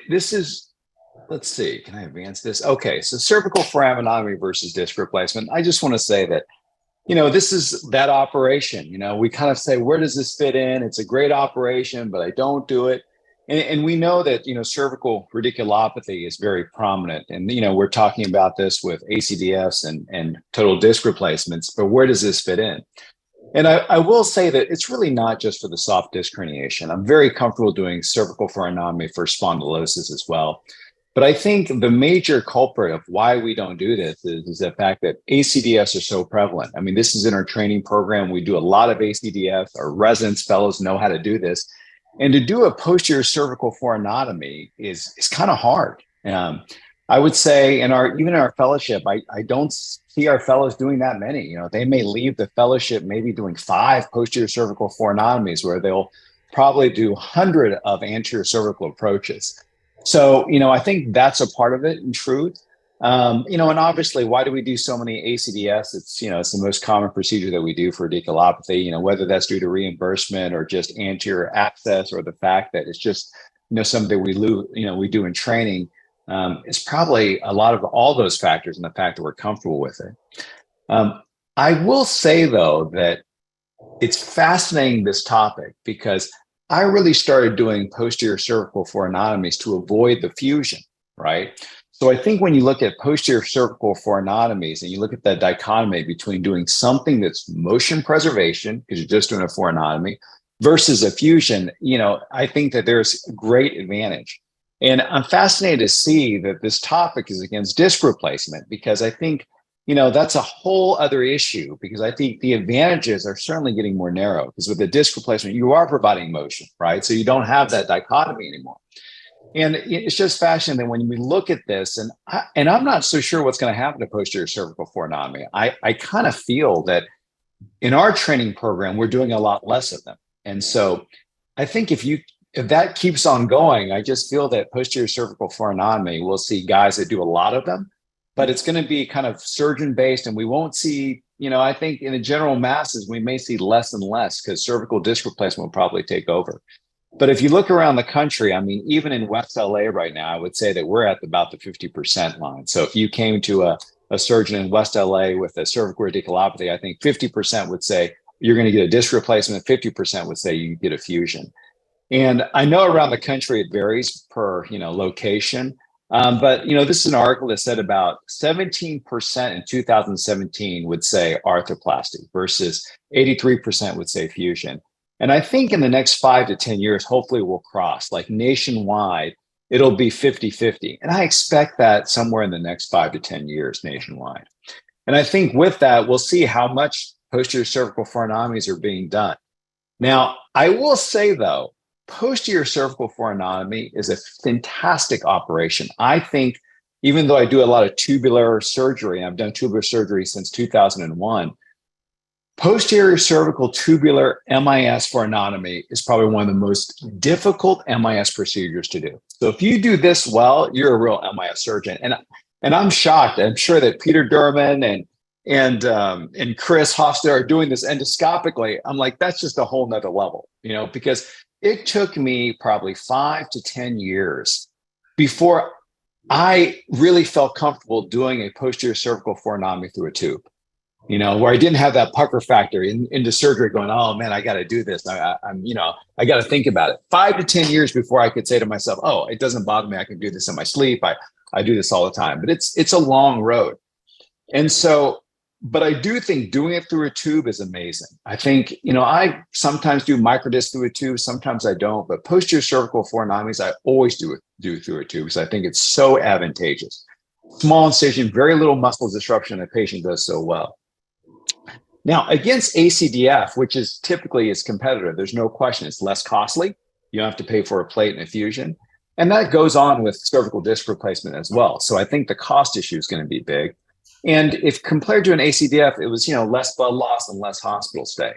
this is, let's see, can I advance this? Okay, so cervical foraminotomy versus disc replacement. I just want to say that, this is that operation. We kind of say, where does this fit in? It's a great operation, but I don't do it. And we know that, cervical radiculopathy is very prominent. And, we're talking about this with ACDs and total disc replacements, but where does this fit in? And I will say that it's really not just for the soft disc herniation. I'm very comfortable doing cervical foraminotomy for spondylosis as well. But I think the major culprit of why we don't do this is the fact that ACDs are so prevalent. I mean, this is in our training program. We do a lot of ACDs. Our residents, fellows know how to do this. And to do a posterior cervical foraminotomy is kind of hard. I would say even in our fellowship, I don't see our fellows doing that many. They may leave the fellowship maybe doing 5 posterior cervical foraminotomies where they'll probably do 100 of anterior cervical approaches. So, I think that's a part of it in truth. And obviously, why do we do so many ACDs? It's the most common procedure that we do for radiculopathy, whether that's due to reimbursement or just anterior access or the fact that it's just, something we do in training. It's probably a lot of all those factors and the fact that we're comfortable with it. I will say, though, that it's fascinating, this topic, because I really started doing posterior cervical foraminotomies to avoid the fusion, right? So I think when you look at posterior cervical foraminotomies and you look at that dichotomy between doing something that's motion preservation, because you're just doing a foraminotomy, versus a fusion, I think that there's a great advantage. And I'm fascinated to see that this topic is against disc replacement, because I think, that's a whole other issue, because I think the advantages are certainly getting more narrow, because with the disc replacement, you are providing motion, right? So you don't have that dichotomy anymore. And it's just fascinating that when we look at this, and I'm not so sure what's going to happen to posterior cervical foraminotomy. I kind of feel that in our training program, we're doing a lot less of them. And so I think if that keeps on going, I just feel that posterior cervical foraminotomy, we'll see guys that do a lot of them, but it's going to be kind of surgeon based, and we won't see, I think in the general masses, we may see less and less, because cervical disc replacement will probably take over. But if you look around the country, I mean, even in West LA right now, I would say that we're at about the 50% line. So if you came to a surgeon in West LA with a cervical radiculopathy, I think 50% would say you're going to get a disc replacement, 50% would say you get a fusion. And I know around the country it varies per location. But this is an article that said about 17% in 2017 would say arthroplasty versus 83% would say fusion. And I think in the next 5 to 10 years, hopefully we'll cross, like nationwide, it'll be 50-50. And I expect that somewhere in the next 5 to 10 years nationwide. And I think with that, we'll see how much posterior cervical foraminotomies are being done. Now, I will say, though, posterior cervical foraminotomy is a fantastic operation. I think, even though I do a lot of tubular surgery, and I've done tubular surgery since 2001, posterior cervical tubular MIS foraminotomy is probably one of the most difficult MIS procedures to do. So if you do this well, you're a real MIS surgeon. And I'm shocked. I'm sure that Peter Durman and Chris Hofstad are doing this endoscopically. I'm like, that's just a whole nother level, because it took me probably 5 to 10 years before I really felt comfortable doing a posterior cervical foraminotomy through a tube, where I didn't have that pucker factor into surgery going, oh man, I got to do this. I got to think about it. 5 to 10 years before I could say to myself, oh, it doesn't bother me. I can do this in my sleep. I do this all the time, but it's a long road. And so, but I do think doing it through a tube is amazing. I think, I sometimes do microdisc through a tube, sometimes I don't, but posterior cervical foraminotomies, I always do through a tube, because I think it's so advantageous. Small incision, very little muscle disruption, and the patient does so well. Now, against ACDF, which is typically its competitor, there's no question, it's less costly. You don't have to pay for a plate and a fusion. And that goes on with cervical disc replacement as well. So I think the cost issue is going to be big. And if compared to an ACDF, it was, less blood loss and less hospital stay.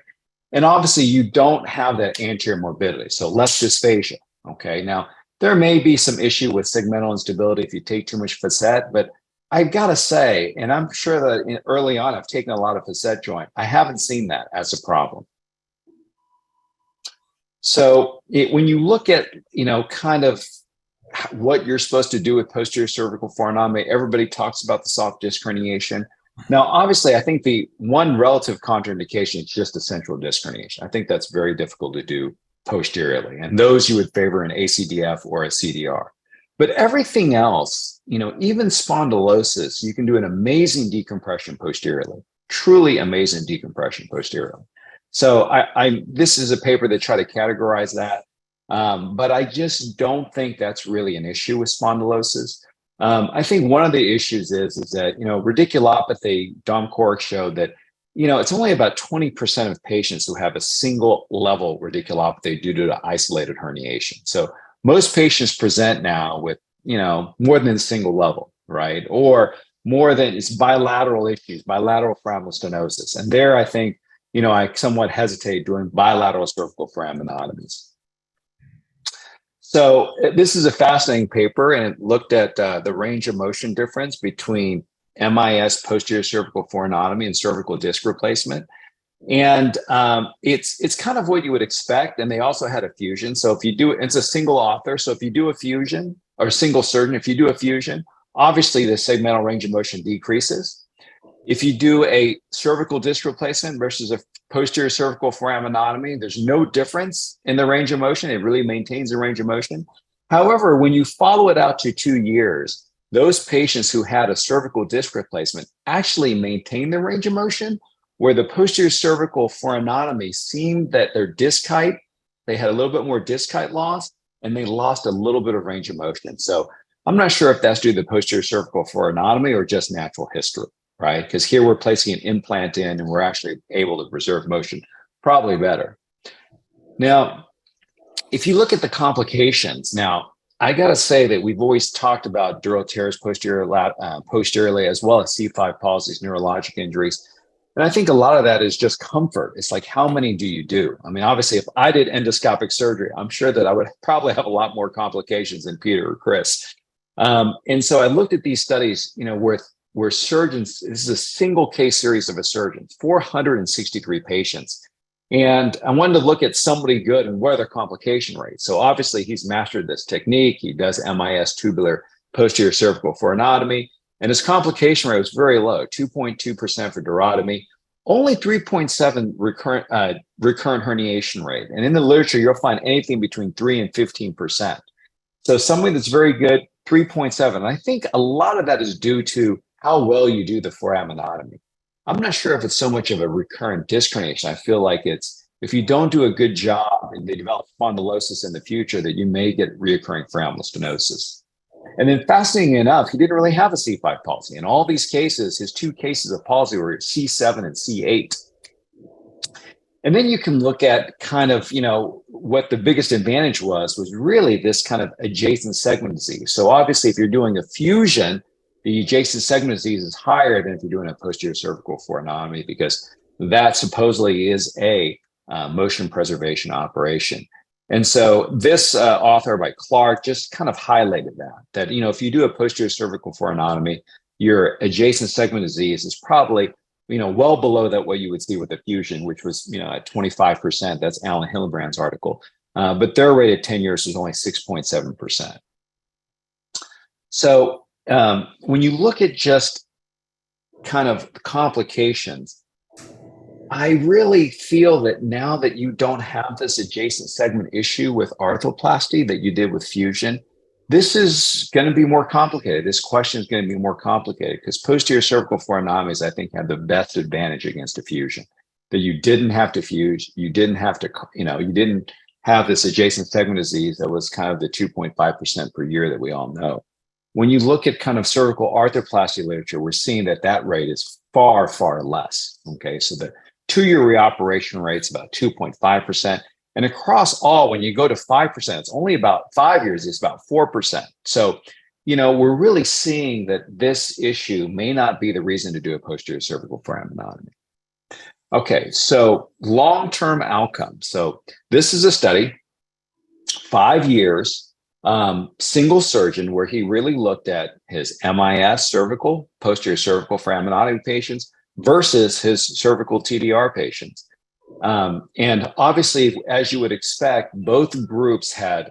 And obviously you don't have that anterior morbidity, so less dysphagia. Okay. Now there may be some issue with segmental instability if you take too much facet, but I've got to say, and I'm sure that early on, I've taken a lot of facet joint. I haven't seen that as a problem. So when you look at, kind of what you're supposed to do with posterior cervical forainotomy. Everybody talks about the soft disc herniation. Now, obviously, I think the one relative contraindication is just a central disc herniation. I think that's very difficult to do posteriorly, and those you would favor an ACDF or a CDR. But everything else, even spondylosis, you can do an amazing decompression posteriorly, truly amazing decompression posteriorly. So this is a paper that tried to categorize that, but I just don't think that's really an issue with spondylosis. I think one of the issues is that, radiculopathy, Dom Cork showed that, it's only about 20% of patients who have a single level radiculopathy due to isolated herniation. So most patients present now with, more than a single level, right? Or more than it's bilateral issues, bilateral foraminal stenosis. And there, I think, I somewhat hesitate doing bilateral cervical foraminotomies. So this is a fascinating paper, and it looked at the range of motion difference between MIS, posterior cervical forainotomy, and cervical disc replacement. And it's kind of what you would expect. And they also had a fusion. So if you do, it's a single author. So if you do a fusion, or a single surgeon, if you do a fusion, obviously the segmental range of motion decreases. If you do a cervical disc replacement versus a posterior cervical foraminotomy, there's no difference in the range of motion. It really maintains the range of motion. However, when you follow it out to 2 years, those patients who had a cervical disc replacement actually maintain their range of motion, where the posterior cervical forainotomy seemed that their disc height, they had a little bit more disc height loss, and they lost a little bit of range of motion. So I'm not sure if that's due to the posterior cervical forainotomy or just natural history, right? Because here we're placing an implant in and we're actually able to preserve motion, probably better. Now, if you look at the complications, now, I got to say that we've always talked about dural tears posteriorly, as well as C5 palsies, neurologic injuries. And I think a lot of that is just comfort. It's like, how many do you do? I mean, obviously, if I did endoscopic surgery, I'm sure that I would probably have a lot more complications than Peter or Chris. And so I looked at these studies, where surgeons, this is a single case series of a surgeon, 463 patients. And I wanted to look at somebody good and what are their complication rates. So obviously he's mastered this technique. He does MIS tubular posterior cervical forainotomy, and his complication rate was very low, 2.2% for durotomy, only 3.7 recurrent herniation rate. And in the literature, you'll find anything between 3 and 15%. So something that's very good, 3.7. And I think a lot of that is due to how well you do the foraminotomy. I'm not sure if it's so much of a recurrent disc herniation. I feel like it's, if you don't do a good job and they develop spondylosis in the future, that you may get reoccurring foraminal stenosis. And then fascinatingly enough, he didn't really have a C5 palsy. In all these cases, his 2 cases of palsy were C7 and C8. And then you can look at kind of, what the biggest advantage was really this kind of adjacent segment disease. So obviously, if you're doing a fusion, the adjacent segment disease is higher than if you're doing a posterior cervical forainotomy, because that supposedly is a motion preservation operation. And so this author by Clark just kind of highlighted that, if you do a posterior cervical forainotomy, your adjacent segment disease is probably, well below that what you would see with a fusion, which was, at 25%. That's Alan Hillenbrand's article. But their rate at 10 years was only 6.7%. So when you look at just kind of complications, I really feel that now that you don't have this adjacent segment issue with arthroplasty that you did with fusion, this is going to be more complicated. This question is going to be more complicated because posterior cervical forainotomies, I think, have the best advantage against a fusion, that you didn't have to fuse, you didn't have to, you didn't have this adjacent segment disease that was kind of the 2.5% per year that we all know. When you look at kind of cervical arthroplasty literature, we're seeing that that rate is far, far less. Okay, so the 2-year reoperation rate's about 2.5%. And across all, when you go to 5%, it's only about 5 years, it's about 4%. So, we're really seeing that this issue may not be the reason to do a posterior cervical foraminotomy. Okay, so long-term outcomes. So this is a study, 5 years, single surgeon, where he really looked at his MIS cervical, posterior cervical foraminotomy patients versus his cervical TDR patients. And obviously, as you would expect, both groups had,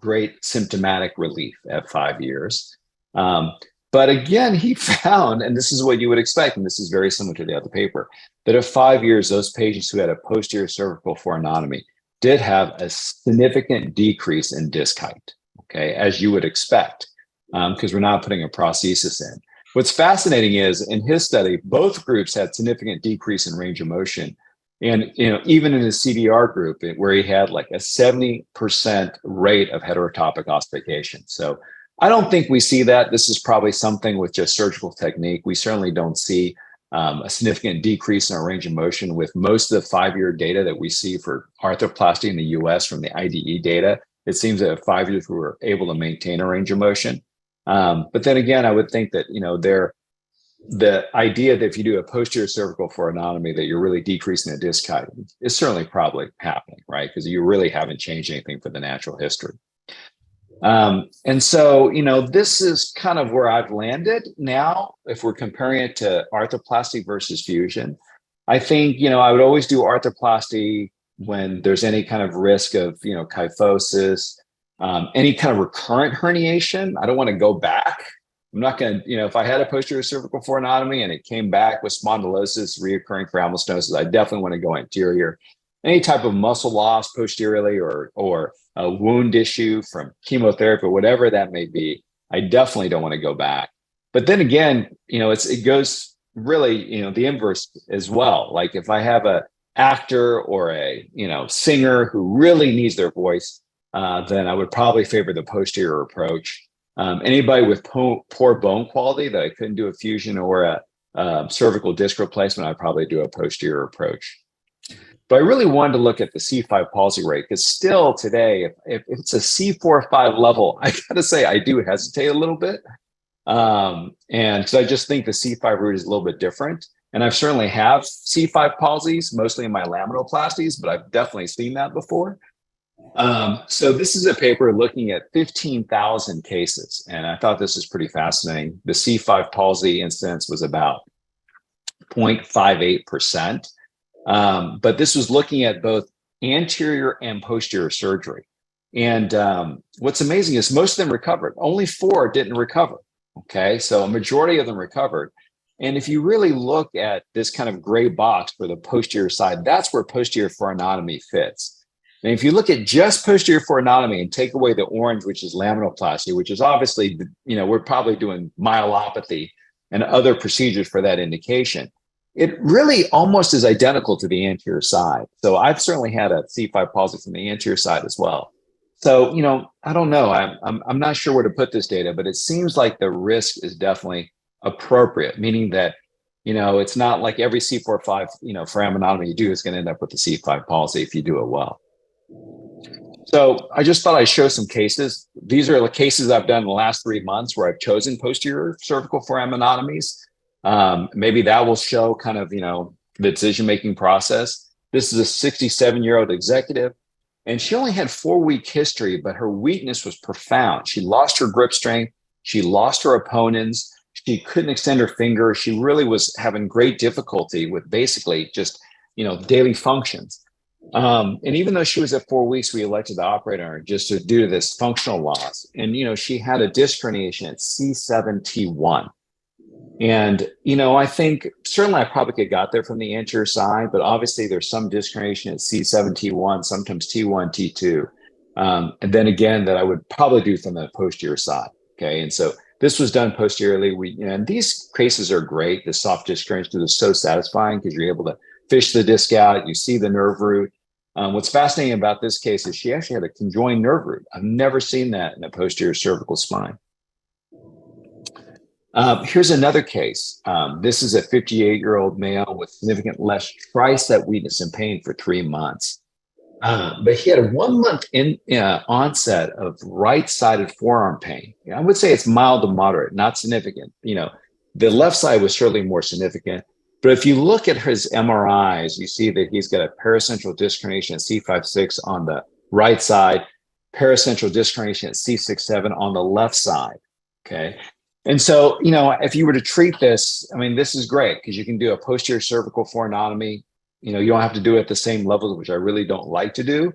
great symptomatic relief at 5 years. But again, he found, and this is what you would expect, and this is very similar to the other paper, that at 5 years, those patients who had a posterior cervical foraminotomy did have a significant decrease in disc height, okay, as you would expect, because we're not putting a prosthesis in. What's fascinating is in his study, both groups had significant decrease in range of motion. And even in his CDR group, where he had like a 70% rate of heterotopic ossification. So I don't think we see that. This is probably something with just surgical technique. We certainly don't see a significant decrease in our range of motion with most of the 5-year data that we see for arthroplasty in the US from the IDE data. It seems that at 5 years, we were able to maintain a range of motion. But then again, I would think that, the idea that if you do a posterior cervical foraminotomy that you're really decreasing the disc height is certainly probably happening, right? Because you really haven't changed anything for the natural history. And so, this is kind of where I've landed now. If we're comparing it to arthroplasty versus fusion, I think, I would always do arthroplasty when there's any kind of risk of, kyphosis, any kind of recurrent herniation. I don't want to go back. I'm not going to, if I had a posterior cervical foraminotomy and it came back with spondylosis, reoccurring foraminal stenosis, I definitely want to go anterior. Any type of muscle loss posteriorly or a wound issue from chemotherapy, whatever that may be, I definitely don't want to go back. But then again, it goes really, the inverse as well. Like if I have a actor or a, singer who really needs their voice, then I would probably favor the posterior approach. Anybody with poor bone quality that I couldn't do a fusion or a cervical disc replacement, I'd probably do a posterior approach. But I really wanted to look at the C5 palsy rate because still today, if it's a C4 or 5 level, I got to say I do hesitate a little bit. And because I just think the C5 root is a little bit different. And I've certainly have C5 palsies, mostly in my laminoplasties, but I've definitely seen that before. So this is a paper looking at 15,000 cases, and I thought this was pretty fascinating. The C5 palsy incidence was about 0.58%, but this was looking at both anterior and posterior surgery. And what's amazing is most of them recovered. Only 4 didn't recover, okay? So a majority of them recovered. And if you really look at this kind of gray box for the posterior side, that's where posterior foraminotomy fits. And if you look at just posterior foraminotomy and take away the orange, which is laminoplasty, which is obviously, we're probably doing myelopathy and other procedures for that indication, it really almost is identical to the anterior side. So I've certainly had a C5 palsy from the anterior side as well. So, I don't know. I'm not sure where to put this data, but it seems like the risk is definitely appropriate, meaning that, it's not like every C4-5, foraminotomy you do is going to end up with the C5 palsy if you do it well. So I just thought I'd show some cases. These are the cases I've done in the last 3 months where I've chosen posterior cervical foraminotomies. Maybe that will show kind of, the decision-making process. This is a 67-year-old executive, and she only had 4-week history, but her weakness was profound. She lost her grip strength. She lost her opponents. She couldn't extend her finger. She really was having great difficulty with basically just, daily functions. And even though she was at 4 weeks, we elected to operate on her just due to this functional loss. And, she had a disc herniation at C7T1. And, I think certainly I probably could have got there from the anterior side, but obviously there's some disc herniation at C7T1, sometimes T1, T2. And then again, that I would probably do from the posterior side. Okay. And so this was done posteriorly. And these cases are great. The soft disc herniation is so satisfying because you're able to fish the disc out, you see the nerve root. What's fascinating about this case is she actually had a conjoined nerve root. I've never seen that in a posterior cervical spine. Here's another case. This is a 58-year-old male with significant left tricep weakness and pain for 3 months. But he had a 1 month onset of right-sided forearm pain. I would say it's mild to moderate, not significant. The left side was certainly more significant. But if you look at his MRIs, you see that he's got a paracentral disc herniation at C5-6 on the right side, paracentral disc herniation at C6-7 on the left side, okay? And so, if you were to treat this, this is great because you can do a posterior cervical foraminotomy. You don't have to do it at the same level, which I really don't like to do.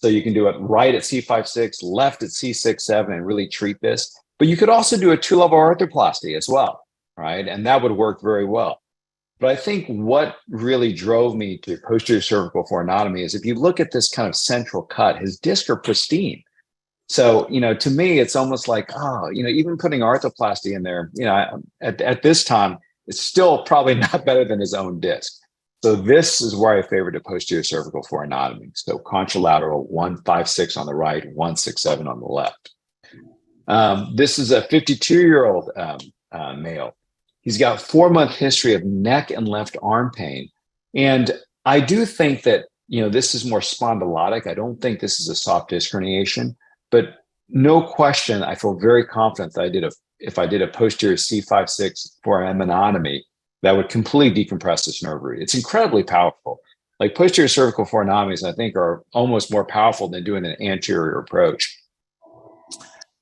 So you can do it right at C5-6, left at C6-7, and really treat this. But you could also do a 2-level arthroplasty as well, right? And that would work very well. But I think what really drove me to posterior cervical foraminotomy is if you look at this kind of central cut, his discs are pristine. So, to me, it's almost like, even putting arthroplasty in there, at this time, it's still probably not better than his own disc. So this is where I favored the posterior cervical foraminotomy. So contralateral 156 on the right, 167 on the left. This is a 52-year-old male. He's got 4-month history of neck and left arm pain. And I do think that, this is more spondylotic. I don't think this is a soft disc herniation, but no question, I feel very confident that if I did a posterior C5-6 foraminotomy, that would completely decompress this nerve root. It's incredibly powerful. Like posterior cervical foraminotomies, I think, are almost more powerful than doing an anterior approach.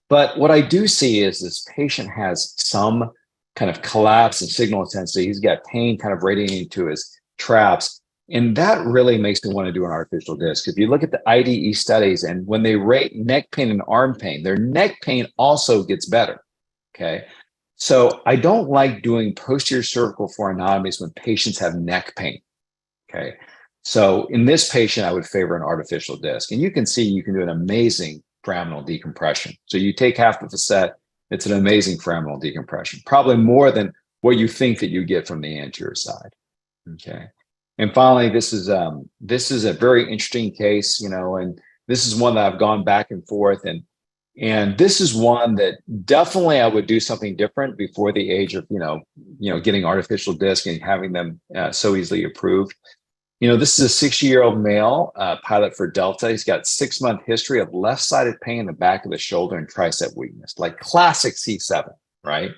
But what I do see is this patient has some kind of collapse and signal intensity. He's got pain kind of radiating to his traps. And that really makes me want to do an artificial disc. If you look at the IDE studies, and when they rate neck pain and arm pain, their neck pain also gets better. Okay. So I don't like doing posterior cervical foraminotomies when patients have neck pain. Okay. So in this patient, I would favor an artificial disc. And you can see you can do an amazing foraminal decompression. So you take half the facet, it's an amazing foraminal decompression, probably more than what you think that you get from the anterior side. Okay. And finally, this is a very interesting case, and this is one that I've gone back and forth, and this is one that definitely I would do something different before the age of getting artificial disc and having them so easily approved. This is a 60-year-old male pilot for Delta. He's got 6-month history of left-sided pain in the back of the shoulder and tricep weakness, like classic C7, right?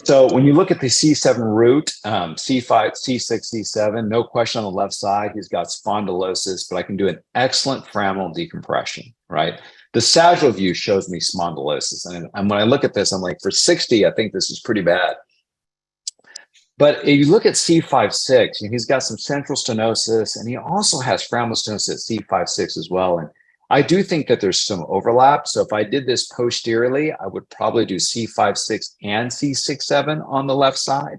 So when you look at the C7 root, C5, C6, C7, no question on the left side, he's got spondylosis, but I can do an excellent foraminal decompression, right? The sagittal view shows me spondylosis. And when I look at this, I'm like, for 60, I think this is pretty bad. But if you look at C5-6, he's got some central stenosis, and he also has foraminal stenosis at C5-6 as well. And I do think that there's some overlap. So if I did this posteriorly, I would probably do C5-6 and C6-7 on the left side.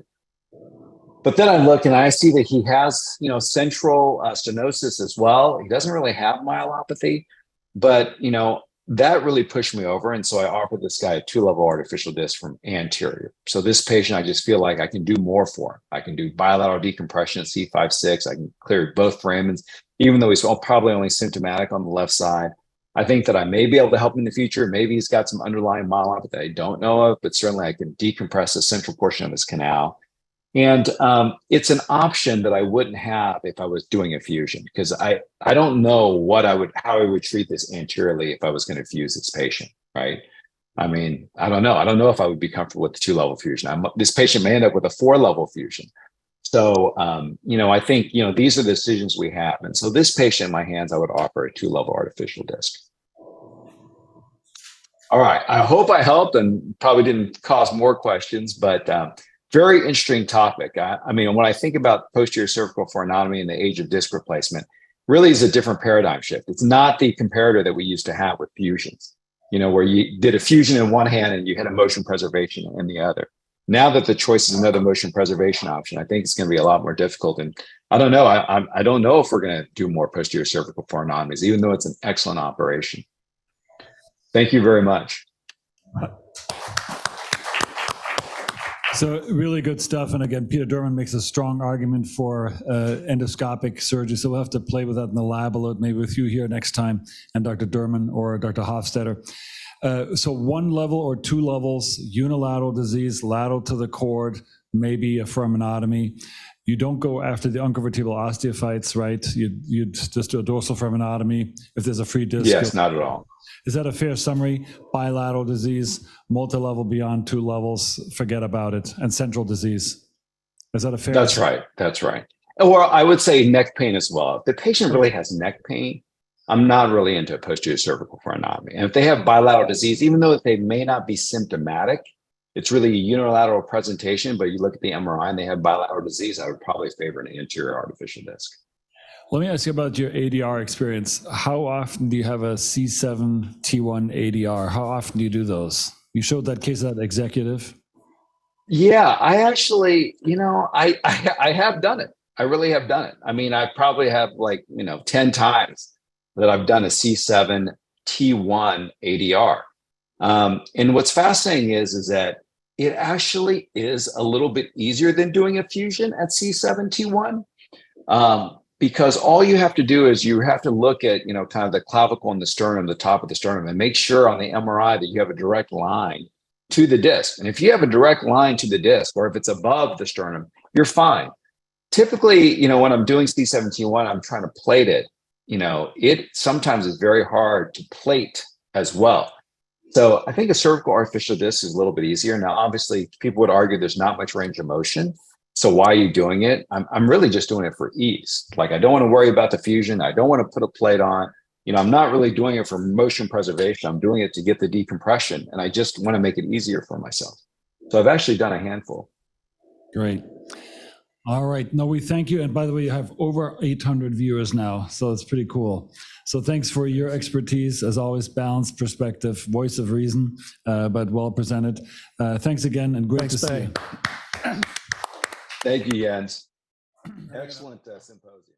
But then I look and I see that he has, central stenosis as well. He doesn't really have myelopathy, but, that really pushed me over. And so I offered this guy a 2-level artificial disc from anterior. So this patient, I just feel like I can do more for him. I can do bilateral decompression at C5-6. I can clear both foramens, even though he's probably only symptomatic on the left side. I think that I may be able to help him in the future. Maybe he's got some underlying myelopathy that I don't know of, but certainly I can decompress the central portion of his canal. And it's an option that I wouldn't have if I was doing a fusion, because I don't know how I would treat this anteriorly if I was going to fuse this patient, right? I mean, I don't know. I don't know if I would be comfortable with the 2-level fusion. This patient may end up with a 4-level fusion. So, I think, these are the decisions we have. And so this patient in my hands, I would offer a 2-level artificial disc. All right. I hope I helped and probably didn't cause more questions, but very interesting topic. I mean, when I think about posterior cervical foraminotomy in the age of disc replacement, really is a different paradigm shift. It's not the comparator that we used to have with fusions, where you did a fusion in one hand and you had a motion preservation in the other. Now that the choice is another motion preservation option, I think it's going to be a lot more difficult. And I don't know. I don't know if we're going to do more posterior cervical foraminotomies, even though it's an excellent operation. Thank you very much. So really good stuff. And again, Peter Durman makes a strong argument for endoscopic surgery. So we'll have to play with that in the lab a little, maybe with you here next time, and Dr. Durman or Dr. Hofstetter. So 1 level or 2 levels, unilateral disease, lateral to the cord, maybe a foraminotomy. You don't go after the unconvertible osteophytes, right? You just do a dorsal foraminotomy if there's a free disc. Yes, not at all. Is that a fair summary? Bilateral disease, multi-level beyond 2 levels, forget about it. And central disease. Is that a fair? That's right. That's right. Or I would say neck pain as well. If the patient really has neck pain, I'm not really into posterior cervical foraminotomy. And if they have bilateral disease, even though they may not be symptomatic, it's really a unilateral presentation, but you look at the MRI and they have bilateral disease, I would probably favor an anterior artificial disc. Let me ask you about your ADR experience. How often do you have a C7 T1 ADR? How often do you do those? You showed that case at Executive. Yeah, I actually, I have done it. I really have done it. I mean, I probably have 10 times that I've done a C7 T1 ADR. And what's fascinating is that it actually is a little bit easier than doing a fusion at C7 T1. Because all you have to do is you have to look at, kind of the clavicle and the sternum, the top of the sternum, and make sure on the MRI that you have a direct line to the disc. And if you have a direct line to the disc, or if it's above the sternum, you're fine. Typically, when I'm doing C7T1, I'm trying to plate it. It sometimes is very hard to plate as well. So I think a cervical artificial disc is a little bit easier. Now, obviously, people would argue there's not much range of motion. So why are you doing it? I'm really just doing it for ease. Like, I don't want to worry about the fusion. I don't want to put a plate on. I'm not really doing it for motion preservation. I'm doing it to get the decompression. And I just want to make it easier for myself. So I've actually done a handful. Great. All right. No, we thank you. And by the way, you have over 800 viewers now. So it's pretty cool. So thanks for your expertise. As always, balanced perspective, voice of reason, but well presented. Thanks again, and great to see you. Thank you, Jens. Excellent symposium.